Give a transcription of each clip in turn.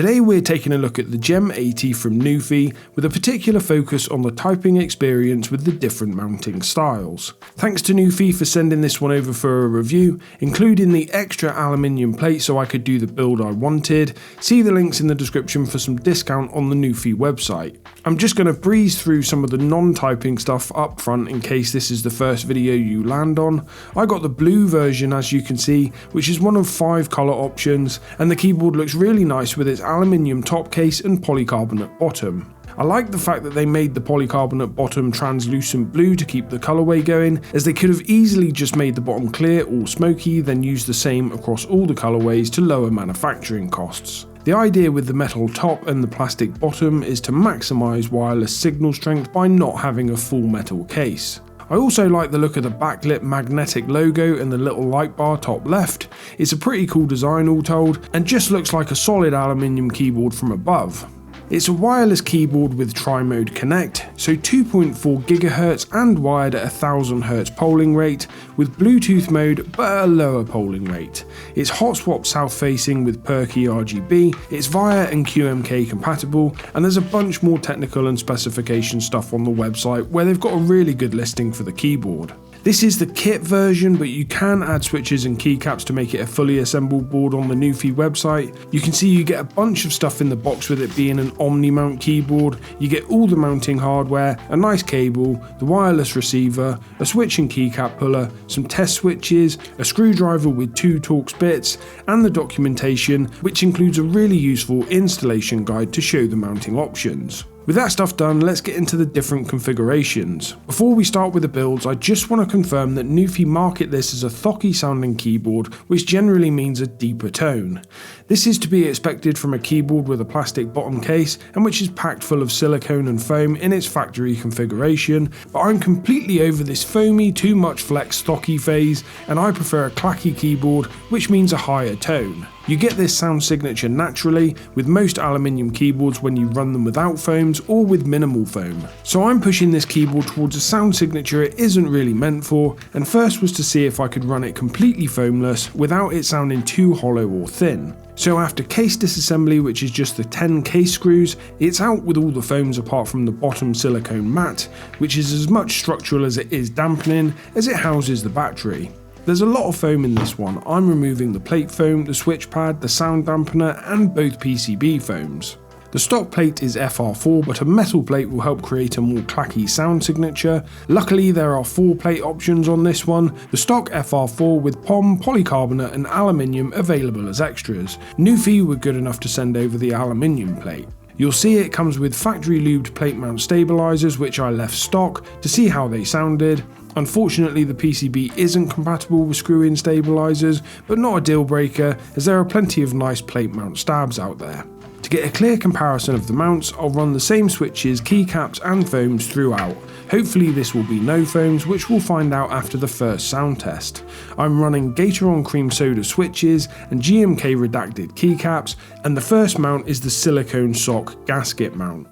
Today we're taking a look at the Gem80 from Nuphy with a particular focus on the typing experience with the different mounting styles. Thanks to Nuphy for sending this one over for a review, including the extra aluminium plate so I could do the build I wanted. See the links in the description for some discount on the Nuphy website. I'm just going to breeze through some of the non-typing stuff up front in case this is the first video you land on. I got the blue version as you can see, which is one of 5 colour options, and the keyboard looks really nice with its aluminium top case and polycarbonate bottom. I like the fact that they made the polycarbonate bottom translucent blue to keep the colourway going, as they could have easily just made the bottom clear or smoky, then used the same across all the colourways to lower manufacturing costs. The idea with the metal top and the plastic bottom is to maximise wireless signal strength by not having a full metal case. I also like the look of the backlit magnetic logo and the little light bar top left. It's a pretty cool design all told, and just looks like a solid aluminium keyboard from above. It's a wireless keyboard with Trimode Connect, so 2.4 GHz and wired at 1000 Hz polling rate, with Bluetooth mode but at a lower polling rate. It's hot swap south facing with perky RGB, it's VIA and QMK compatible, and there's a bunch more technical and specification stuff on the website where they've got a really good listing for the keyboard. This is the kit version, but you can add switches and keycaps to make it a fully assembled board on the Nuphy website. You can see you get a bunch of stuff in the box with it being an Omni mount keyboard. You get all the mounting hardware, a nice cable, the wireless receiver, a switch and keycap puller, some test switches, a screwdriver with 2 Torx bits, and the documentation, which includes a really useful installation guide to show the mounting options. With that stuff done, let's get into the different configurations. Before we start with the builds, I just want to confirm that Nuphy market this as a thocky sounding keyboard, which generally means a deeper tone. This is to be expected from a keyboard with a plastic bottom case and which is packed full of silicone and foam in its factory configuration, but I'm completely over this foamy, too much flex thocky phase, and I prefer a clacky keyboard, which means a higher tone. You get this sound signature naturally with most aluminium keyboards when you run them without foams or with minimal foam. So I'm pushing this keyboard towards a sound signature it isn't really meant for, and first was to see if I could run it completely foamless without it sounding too hollow or thin. So after case disassembly, which is just the 10 case screws, it's out with all the foams apart from the bottom silicone mat, which is as much structural as it is dampening as it houses the battery. There's a lot of foam in this one. I'm removing the plate foam, the switch pad, the sound dampener, and both PCB foams. The stock plate is FR4, but a metal plate will help create a more clacky sound signature. Luckily there are 4 plate options on this one, the stock FR4 with POM, polycarbonate and aluminium available as extras. Nuphy were good enough to send over the aluminium plate. You'll see it comes with factory lubed plate mount stabilizers, which I left stock to see how they sounded. Unfortunately the PCB isn't compatible with screw-in stabilizers, but not a deal breaker as there are plenty of nice plate mount stabs out there. To get a clear comparison of the mounts, I'll run the same switches, keycaps and foams throughout. Hopefully this will be no foams, which we'll find out after the first sound test. I'm running Gateron Cream Sodas switches and GMK Redacted keycaps, and the first mount is the Silicone sock gasket mount.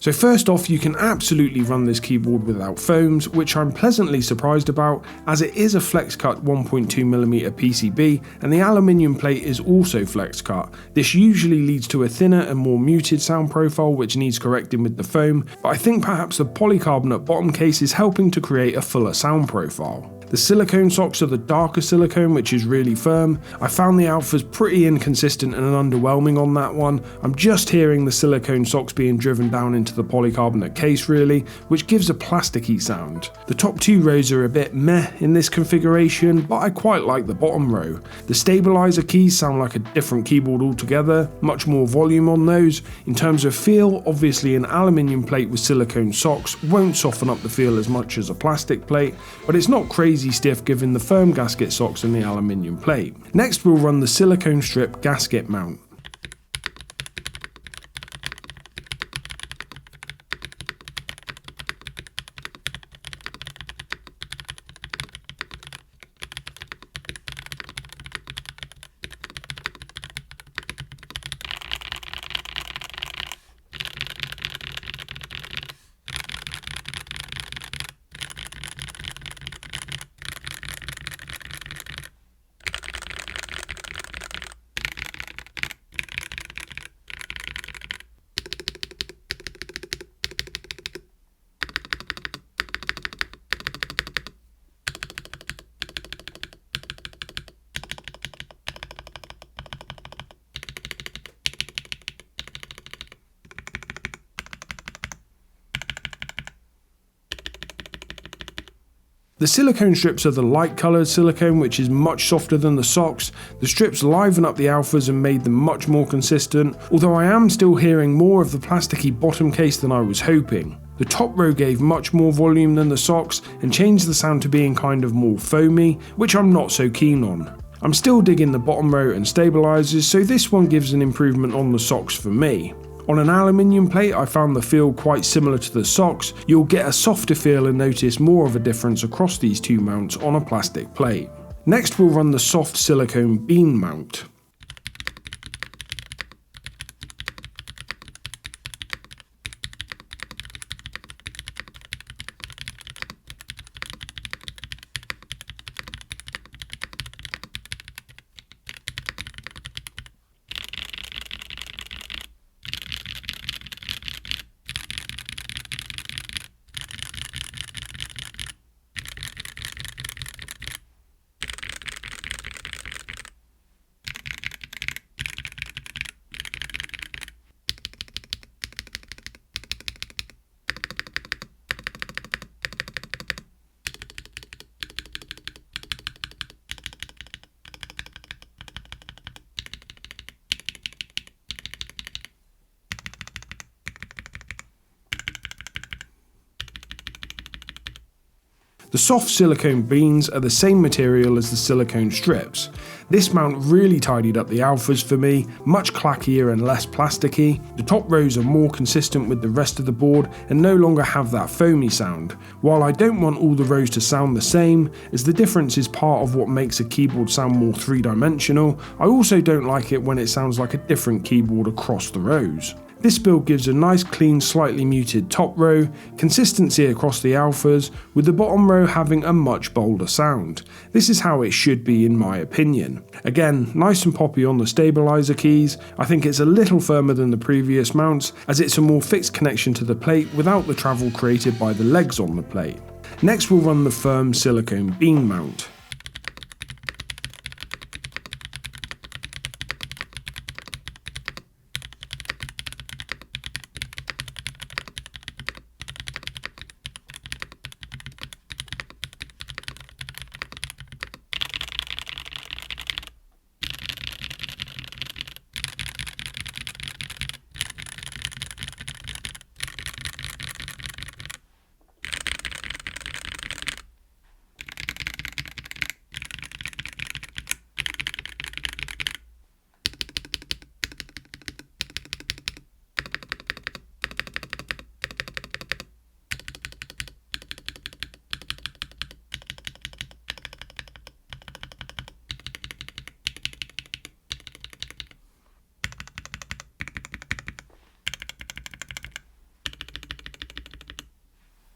So first off, you can absolutely run this keyboard without foams, which I'm pleasantly surprised about, as it is a flex cut 1.2mm PCB and the aluminium plate is also flex cut. This usually leads to a thinner and more muted sound profile which needs correcting with the foam, but I think perhaps the polycarbonate bottom case is helping to create a fuller sound profile. The silicone socks are the darker silicone, which is really firm. I found the alphas pretty inconsistent and underwhelming on that one. I'm just hearing the silicone socks being driven down into the polycarbonate case really, which gives a plasticky sound. The top two rows are a bit meh in this configuration, but I quite like the bottom row. The stabilizer keys sound like a different keyboard altogether, much more volume on those. In terms of feel, obviously an aluminium plate with silicone socks won't soften up the feel as much as a plastic plate, but it's not crazy stiff given the firm gasket socks and the aluminium plate. Next we'll run the silicone strip gasket mount. The silicone strips are the light coloured silicone, which is much softer than the socks. The strips liven up the alphas and made them much more consistent, although I am still hearing more of the plasticky bottom case than I was hoping. The top row gave much more volume than the socks and changed the sound to being kind of more foamy, which I'm not so keen on. I'm still digging the bottom row and stabilizers, so this one gives an improvement on the socks for me. On an aluminium plate, I found the feel quite similar to the socks. You'll get a softer feel and notice more of a difference across these two mounts on a plastic plate. Next we'll run the soft silicone bean mount. The soft silicone beans are the same material as the silicone strips. This mount really tidied up the alphas for me, much clackier and less plasticky. The top rows are more consistent with the rest of the board and no longer have that foamy sound. While I don't want all the rows to sound the same, as the difference is part of what makes a keyboard sound more three-dimensional, I also don't like it when it sounds like a different keyboard across the rows. This build gives a nice clean, slightly muted top row, consistency across the alphas, with the bottom row having a much bolder sound. This is how it should be in my opinion. Again, nice and poppy on the stabilizer keys. I think it's a little firmer than the previous mounts, as it's a more fixed connection to the plate without the travel created by the legs on the plate. Next we'll run the firm silicone bean mount.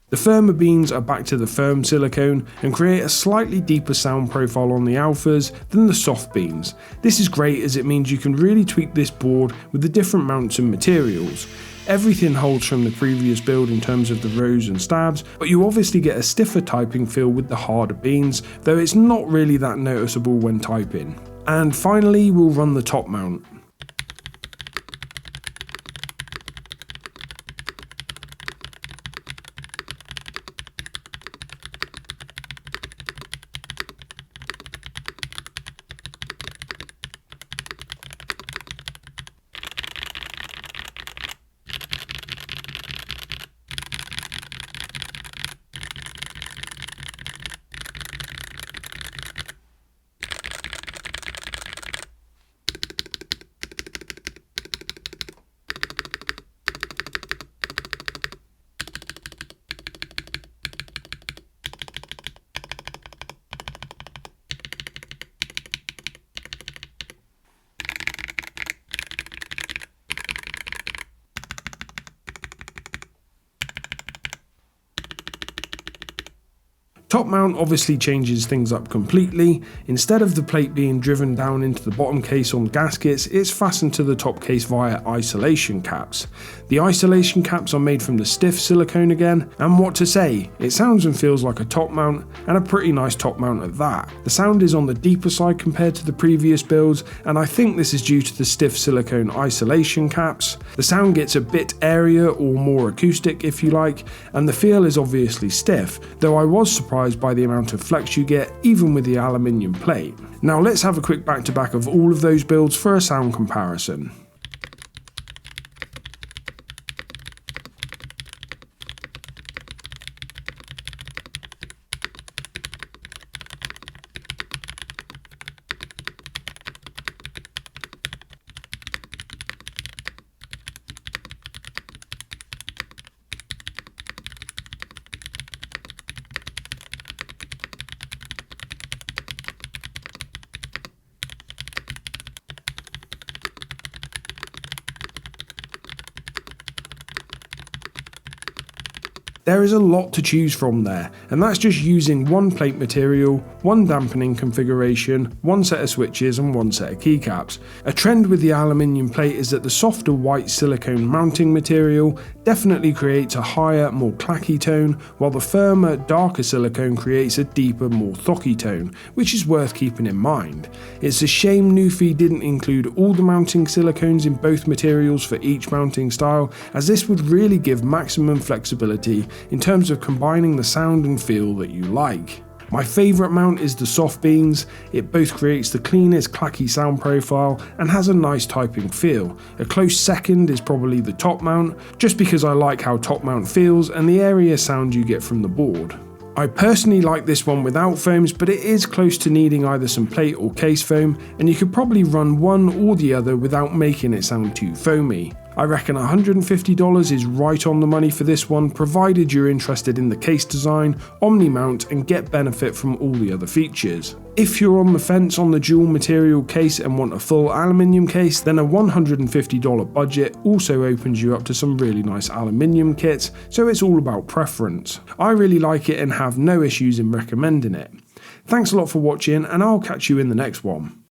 The firmer beans are back to the firm silicone and create a slightly deeper sound profile on the alphas than the soft beans. This is great as it means you can really tweak this board with the different mounts and materials. Everything holds from the previous build in terms of the rows and stabs, but you obviously get a stiffer typing feel with the harder beans, though it's not really that noticeable when typing. And finally, we'll run the top mount. Top mount obviously changes things up completely. Instead of the plate being driven down into the bottom case on gaskets, it's fastened to the top case via isolation caps. The isolation caps are made from the stiff silicone again, and what to say, it sounds and feels like a top mount, and a pretty nice top mount at that. The sound is on the deeper side compared to the previous builds, and I think this is due to the stiff silicone isolation caps. The sound gets a bit airier or more acoustic if you like, and the feel is obviously stiff, though I was surprised by the amount of flex you get even with the aluminium plate. Now let's have a quick back to back of all of those builds for a sound comparison. There is a lot to choose from there, and that's just using one plate material, one dampening configuration, one set of switches and one set of keycaps. A trend with the aluminium plate is that the softer white silicone mounting material definitely creates a higher, more clacky tone, while the firmer, darker silicone creates a deeper, more thocky tone, which is worth keeping in mind. It's a shame Nuphy didn't include all the mounting silicones in both materials for each mounting style, as this would really give maximum flexibility in terms of combining the sound and feel that you like. My favourite mount is the soft beans. It both creates the cleanest clacky sound profile and has a nice typing feel. A close second is probably the top mount, just because I like how top mount feels and the area sound you get from the board. I personally like this one without foams, but it is close to needing either some plate or case foam, and you could probably run one or the other without making it sound too foamy. I reckon $150 is right on the money for this one, provided you're interested in the case design, Omni mount and get benefit from all the other features. If you're on the fence on the dual material case and want a full aluminium case, then a $150 budget also opens you up to some really nice aluminium kits, so it's all about preference. I really like it and have no issues in recommending it. Thanks a lot for watching, and I'll catch you in the next one.